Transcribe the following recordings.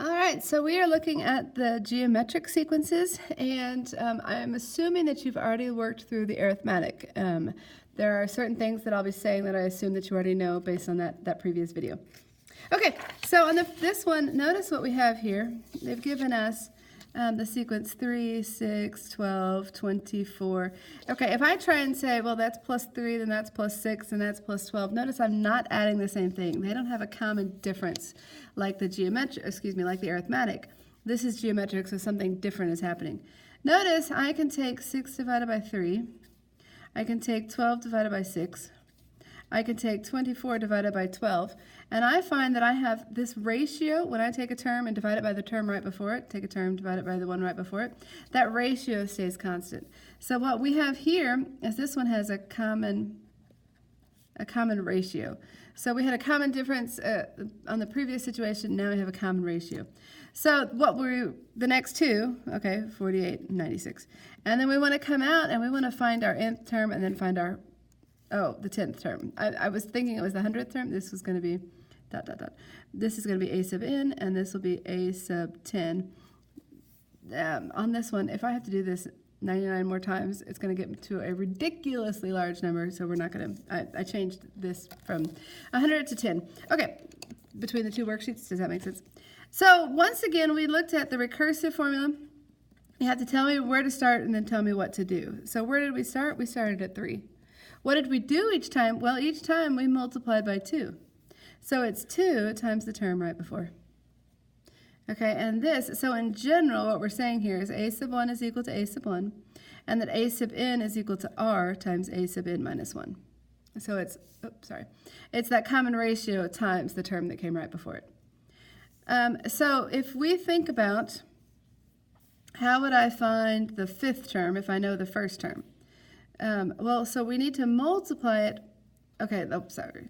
All right, so we are looking at the geometric sequences, and I'm assuming that you've already worked through the arithmetic. There are certain things that I'll be saying that I assume that you already know based on that previous video. Okay, so on this one, notice what we have here. They've given us the sequence 3, 6, 12, 24. Okay, if I try and say, well, that's plus 3, then that's plus 6, and that's plus 12, notice I'm not adding the same thing. They don't have a common difference like the like the arithmetic. This is geometric, so something different is happening. Notice I can take 6 divided by 3. I can take 12 divided by 6. I can take 24 divided by 12, and I find that I have this ratio when I take a term and divide it by the term right before it, take a term, divide it by the one right before it, that ratio stays constant. So what we have here is this one has a common ratio. So we had a common difference on the previous situation, now we have a common ratio. So the next two, okay, 48 and 96. And then we want to come out and we want to find our nth term and then find our the 10th term. I was thinking it was the 100th term. This was going to be ... This is going to be a sub n, and this will be a sub 10. On this one, if I have to do this 99 more times, it's going to get to a ridiculously large number, so we're not going to... I changed this from 100 to 10. Okay, between the two worksheets, does that make sense? So once again, we looked at the recursive formula. You have to tell me where to start and then tell me what to do. So where did we start? We started at 3. What did we do each time? Well, each time we multiplied by 2. So it's 2 times the term right before. Okay, and so in general, what we're saying here is a sub 1 is equal to a sub 1, and that a sub n is equal to r times a sub n minus 1. So it's that common ratio times the term that came right before it. So if we think about how would I find the 5th term if I know the 1st term? Well, so we need to multiply it. Okay, sorry.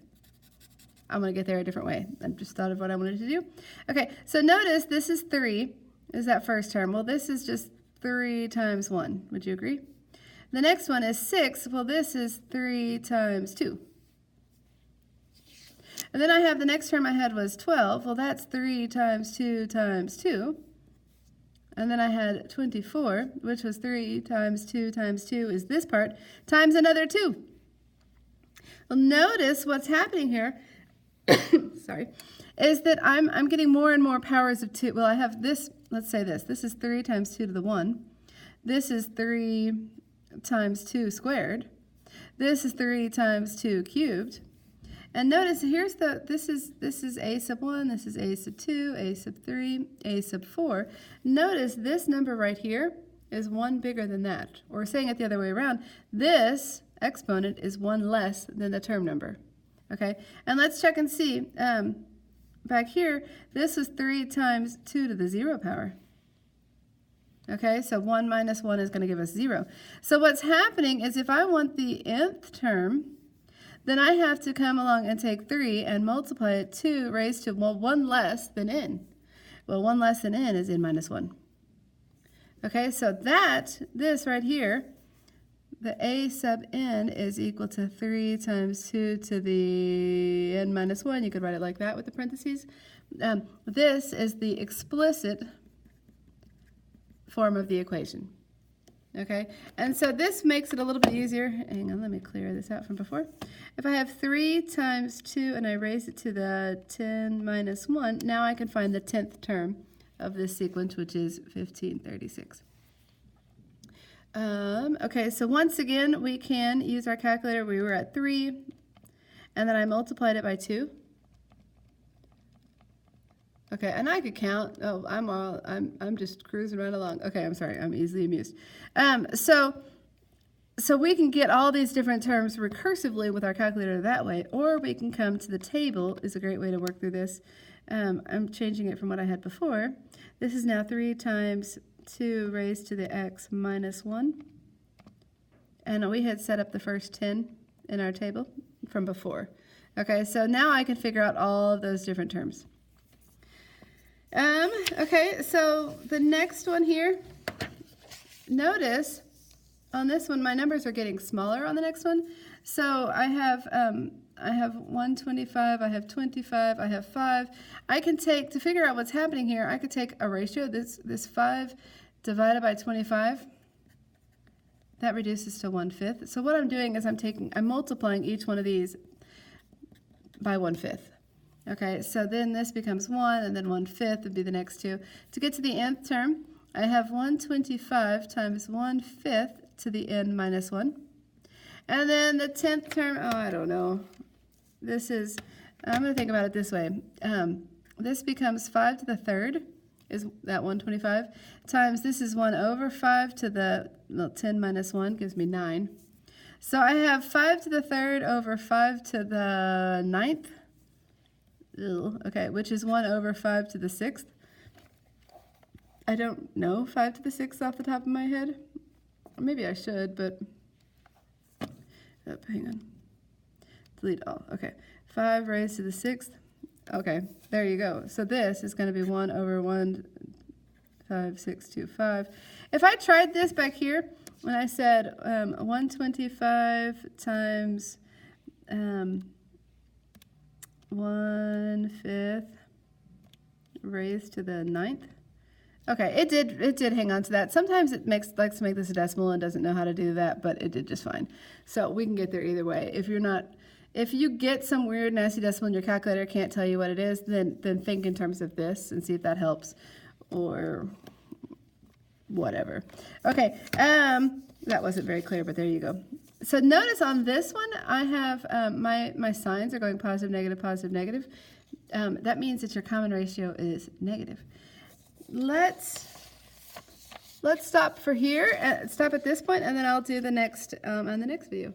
I'm going to get there a different way. I just thought of what I wanted to do. Okay, so notice this is 3, is that 1st term. Well, this is just 3 times 1. Would you agree? The next one is 6. Well, this is 3 times 2. And then I have the next term I had was 12. Well, that's 3 times 2 times 2. And then I had 24, which was 3 times 2 times 2 is this part, times another 2. Well, notice what's happening here, is that I'm getting more and more powers of 2. Well, I have this, let's say this is 3 times 2 to the 1. This is 3 times 2 squared. This is 3 times 2 cubed. And notice here's this is a sub 1, this is a sub 2, a sub 3, a sub 4. Notice this number right here is 1 bigger than that. Or saying it the other way around, this exponent is 1 less than the term number. Okay, and let's check and see. Back here, this is 3 times 2 to the 0 power. Okay, so 1 minus 1 is going to give us 0. So what's happening is if I want the nth term, then I have to come along and take 3 and multiply it 2 raised to, well, 1 less than n. Well, 1 less than n is n minus 1. Okay, so this right here, the a sub n is equal to 3 times 2 to the n minus 1. You could write it like that with the parentheses. This is the explicit form of the equation. Okay, and so this makes it a little bit easier. Hang on, let me clear this out from before. If I have 3 times 2 and I raise it to the 10 minus 1, now I can find the 10th term of this sequence, which is 1536. Okay, so once again, we can use our calculator. We were at 3, and then I multiplied it by 2. Okay, and I could count. Oh, I'm just cruising right along. Okay, I'm sorry. I'm easily amused. So we can get all these different terms recursively with our calculator that way, or we can come to the table is a great way to work through this. I'm changing it from what I had before. This is now 3 times 2 raised to the x minus 1. And we had set up the first 10 in our table from before. Okay, so now I can figure out all of those different terms. Okay, so the next one here, notice on this one my numbers are getting smaller on the next one. So I have I have 125, I have 25, I have 5. I can take, to figure out what's happening here, I could take a ratio, this 5 divided by 25. That reduces to 1/5. So what I'm doing is I'm multiplying each one of these by 1/5. Okay, so then this becomes 1, and then 1/5 would be the next two. To get to the nth term, I have 125 times 1/5 to the n minus 1. And then the 10th term, oh, I don't know. I'm going to think about it this way. This becomes 5 to the third, is that 125, times this is 1 over 5 to the 10 minus 1 gives me 9. So I have 5 to the third over 5 to the 9th, okay, which is 1 over 5 to the 6th. I don't know 5 to the 6th off the top of my head. Maybe I should, but hang on. Delete all. Okay, 5 raised to the 6th. Okay, there you go. So this is going to be 1 over 1, 5, 6, 2, 5. If I tried this back here, when I said 125 times 1/5 raised to the 9th. Okay, it did hang on to that. Sometimes it likes to make this a decimal and doesn't know how to do that, but it did just fine. So we can get there either way. If you get some weird nasty decimal and your calculator can't tell you what it is, then think in terms of this and see if that helps, or whatever. Okay, that wasn't very clear, but there you go. So notice on this one, I have my signs are going positive, negative, positive, negative. That means that your common ratio is negative. Let's stop for here. Stop at this point, and then I'll do the next on the next video.